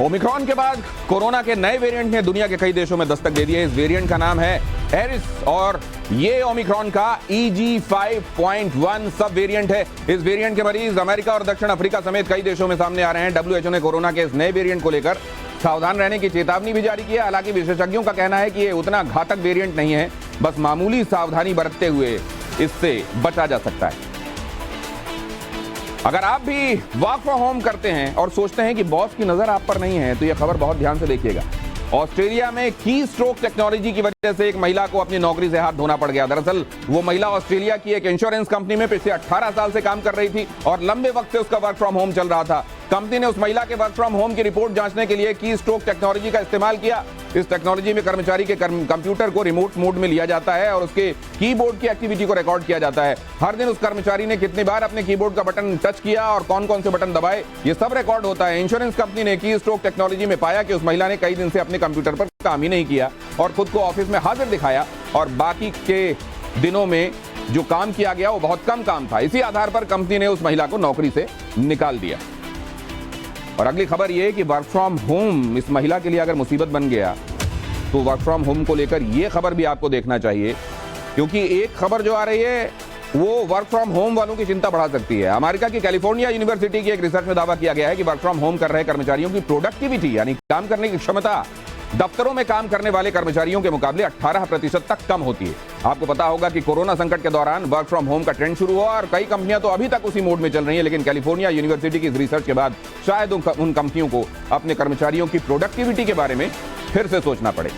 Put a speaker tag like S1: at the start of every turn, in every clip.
S1: Omicron के बाद corona के नए वेरिएंट ने दुनिया के कई देशों में दस्तक दे दी है। इस वेरिएंट का नाम है एरिस और ये ओमिक्रॉन का EG5.1 सब वेरिएंट है। इस वेरिएंट के मरीज अमेरिका और दक्षिण अफ्रीका समेत कई देशों में सामने आ रहे हैं। WHO ने कोरोना के इस नए वेरिएंट को लेकर सावधान रहने की चेतावनी भी जारी की है। हालांकि विशेषज्ञों का कहना है कि ये उतना घातक वेरिएंट नहीं है, बस मामूली सावधानी बरतते हुए इससे बचा जा सकता है। अगर आप भी वर्क फ्रॉम होम करते हैं और सोचते हैं कि बॉस की नजर आप पर नहीं है, तो यह खबर बहुत ध्यान से देखिएगा। ऑस्ट्रेलिया में की स्ट्रोक टेक्नोलॉजी की वजह से एक महिला को अपनी नौकरी से हाथ धोना पड़ गया। दरअसल वो महिला ऑस्ट्रेलिया की एक इंश्योरेंस कंपनी में पिछले 18 साल से काम कर रही थी और लंबे वक्त से उसका वर्क फ्रॉम होम चल रहा था। कंपनी ने उस महिला के वर्क फ्रॉम होम की रिपोर्ट जांचने के लिए की स्ट्रोक टेक्नोलॉजी का इस्तेमाल किया। इस टेक्नोलॉजी में कर्मचारी के कंप्यूटर को रिमोट मोड में लिया जाता है और उसके कीबोर्ड की एक्टिविटी को रिकॉर्ड किया जाता है। हर दिन उस कर्मचारी ने कितनी बार अपने कीबोर्ड का बटन टच किया और कौन कौन से बटन दबाए, ये सब रिकॉर्ड होता है। इंश्योरेंस कंपनी ने की स्ट्रोक टेक्नोलॉजी में पाया कि उस महिला ने कई दिन से अपने कंप्यूटर पर काम ही नहीं किया और खुद को ऑफिस में हाजिर दिखाया और बाकी के दिनों में जो काम किया गया वो बहुत कम काम था। इसी आधार पर कंपनी ने उस महिला को नौकरी से निकाल दिया। और अगली खबर यह है कि वर्क फ्रॉम होम इस महिला के लिए अगर मुसीबत बन गया तो वर्क फ्रॉम होम को लेकर यह खबर भी आपको देखना चाहिए, क्योंकि एक खबर जो आ रही है वो वर्क फ्रॉम होम वालों की चिंता बढ़ा सकती है। अमेरिका की कैलिफोर्निया यूनिवर्सिटी की एक रिसर्च में दावा किया गया है कि वर्क फ्रॉम होम कर रहे कर्मचारियों की प्रोडक्टिविटी यानी काम करने की क्षमता दफ्तरों में काम करने वाले कर्मचारियों के मुकाबले 18% तक कम होती है। आपको पता होगा कि कोरोना संकट के दौरान वर्क फ्रॉम होम का ट्रेंड शुरू हुआ और कई कंपनियां तो अभी तक उसी मोड में चल रही हैं, लेकिन कैलिफोर्निया यूनिवर्सिटी की इस रिसर्च के बाद शायद उन कंपनियों को अपने कर्मचारियों की प्रोडक्टिविटी के बारे में फिर से सोचना पड़े।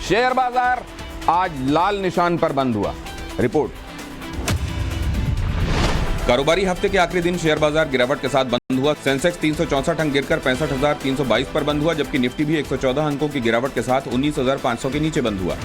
S1: शेयर बाजार आज लाल निशान पर बंद हुआ। रिपोर्ट। कारोबारी हफ्ते के आखिरी दिन शेयर बाजार गिरावट के साथ बंद हुआ। सेंसेक्स 364 अंक गिरकर 65,322 पर बंद हुआ, जबकि निफ्टी भी 114 अंकों की गिरावट के साथ 19,500 के नीचे बंद हुआ।